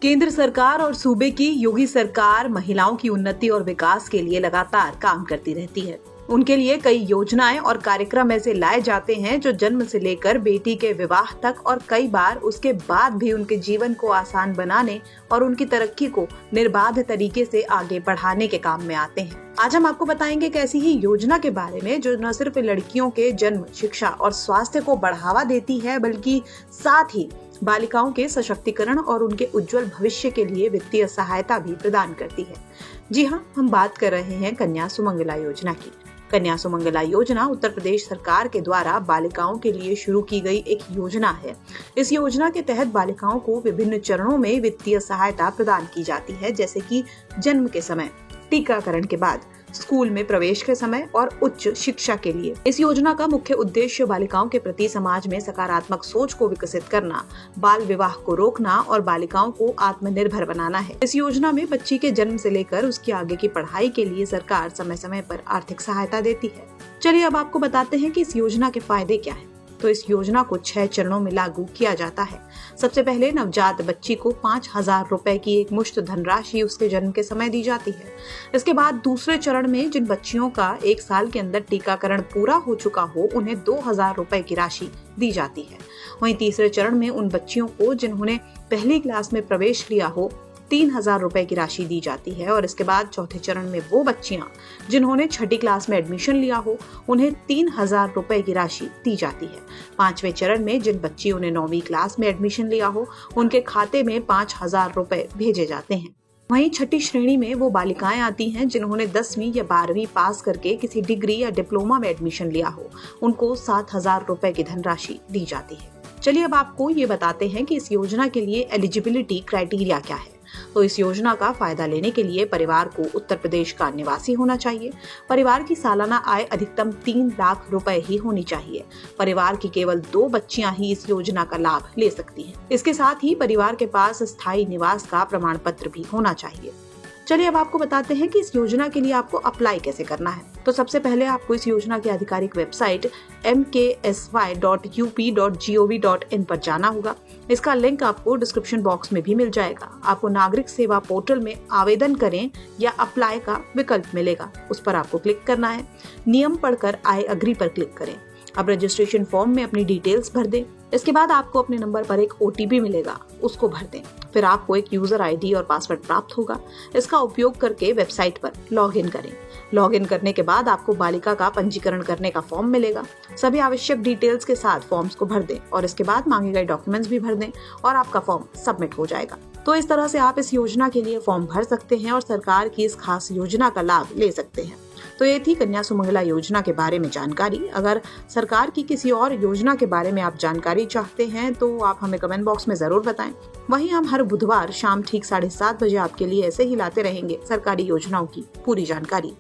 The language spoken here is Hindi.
केंद्र सरकार और सूबे की योगी सरकार महिलाओं की उन्नति और विकास के लिए लगातार काम करती रहती है। उनके लिए कई योजनाएं और कार्यक्रम ऐसे लाए जाते हैं जो जन्म से लेकर बेटी के विवाह तक और कई बार उसके बाद भी उनके जीवन को आसान बनाने और उनकी तरक्की को निर्बाध तरीके से आगे बढ़ाने के काम में आते हैं। आज हम आपको बताएंगे एक ऐसी ही योजना के बारे में जो न सिर्फ लड़कियों के जन्म, शिक्षा और स्वास्थ्य को बढ़ावा देती है, बल्कि साथ ही बालिकाओं के सशक्तिकरण और उनके उज्जवल भविष्य के लिए वित्तीय सहायता भी प्रदान करती है। जी हाँ, हम बात कर रहे हैं कन्या सुमंगला योजना की। कन्या सुमंगला योजना उत्तर प्रदेश सरकार के द्वारा बालिकाओं के लिए शुरू की गई एक योजना है। इस योजना के तहत बालिकाओं को विभिन्न चरणों में वित्तीय सहायता प्रदान की जाती है, जैसे कि जन्म के समय, टीकाकरण के बाद, स्कूल में प्रवेश के समय और उच्च शिक्षा के लिए। इस योजना का मुख्य उद्देश्य बालिकाओं के प्रति समाज में सकारात्मक सोच को विकसित करना, बाल विवाह को रोकना और बालिकाओं को आत्मनिर्भर बनाना है। इस योजना में बच्ची के जन्म से लेकर उसकी आगे की पढ़ाई के लिए सरकार समय समय पर आर्थिक सहायता देती है। चलिए अब आपको बताते हैं कि इस योजना के फायदे क्या हैं। तो इस योजना को 6 चरणों में लागू किया जाता है। सबसे पहले नवजात बच्ची को 5,000 रुपए की एक मुश्त धनराशि उसके जन्म के समय दी जाती है। इसके बाद दूसरे चरण में जिन बच्चियों का 1 साल के अंदर टीकाकरण पूरा हो चुका हो, उन्हें 2,000 रुपए की राशि दी जाती है। वहीं तीसरे चरण में उन बच्चियों को जिन्होंने पहली क्लास में प्रवेश लिया हो, 3,000 रुपए की राशि दी जाती है। और इसके बाद चौथे चरण में वो बच्चियां जिन्होंने छठी क्लास में एडमिशन लिया हो, उन्हें 3,000 रुपए की राशि दी जाती है। 5वें चरण में जिन बच्चियों ने 9वीं क्लास में एडमिशन लिया हो, उनके खाते में 5,000 रुपए भेजे जाते हैं। वहीं छठी श्रेणी में वो बालिकाएं आती हैं जिन्होंने 10वीं या 12वीं पास करके किसी डिग्री या डिप्लोमा में एडमिशन लिया हो, उनको 7,000 रुपए की धनराशि दी जाती है। चलिए अब आपको ये बताते हैं कि इस योजना के लिए एलिजिबिलिटी क्राइटेरिया क्या है। तो इस योजना का फायदा लेने के लिए परिवार को उत्तर प्रदेश का निवासी होना चाहिए। परिवार की सालाना आय अधिकतम 3 लाख रुपए ही होनी चाहिए। परिवार की केवल 2 बच्चियां ही इस योजना का लाभ ले सकती हैं। इसके साथ ही परिवार के पास स्थायी निवास का प्रमाण पत्र भी होना चाहिए। चलिए अब आपको बताते हैं कि इस योजना के लिए आपको अप्लाई कैसे करना है। तो सबसे पहले आपको इस योजना की आधिकारिक वेबसाइट mksy.up.gov.in पर जाना होगा। इसका लिंक आपको डिस्क्रिप्शन बॉक्स में भी मिल जाएगा। आपको नागरिक सेवा पोर्टल में आवेदन करें या अप्लाई का विकल्प मिलेगा, उस पर आपको क्लिक करना है। नियम पढ़कर आई अग्री पर क्लिक करें। अब रजिस्ट्रेशन फॉर्म में अपनी डिटेल्स भर दें। इसके बाद आपको अपने नंबर पर एक OTP मिलेगा, उसको भर दें। फिर आपको एक यूजर ID और पासवर्ड प्राप्त होगा। इसका उपयोग करके वेबसाइट पर लॉगिन करें। लॉगिन करने के बाद आपको बालिका का पंजीकरण करने का फॉर्म मिलेगा। सभी आवश्यक डिटेल्स के साथ फॉर्म्स को भर दें और इसके बाद मांगे गए डॉक्यूमेंट्स भी भर दें और आपका फॉर्म सबमिट हो जाएगा। तो इस तरह से आप इस योजना के लिए फॉर्म भर सकते हैं और सरकार की इस खास योजना का लाभ ले सकते हैं। तो ये थी कन्या सुमंगला योजना के बारे में जानकारी। अगर सरकार की किसी और योजना के बारे में आप जानकारी चाहते हैं तो आप हमें कमेंट बॉक्स में जरूर बताएं। वहीं हम हर बुधवार शाम ठीक 7:30 बजे आपके लिए ऐसे ही लाते रहेंगे सरकारी योजनाओं की पूरी जानकारी।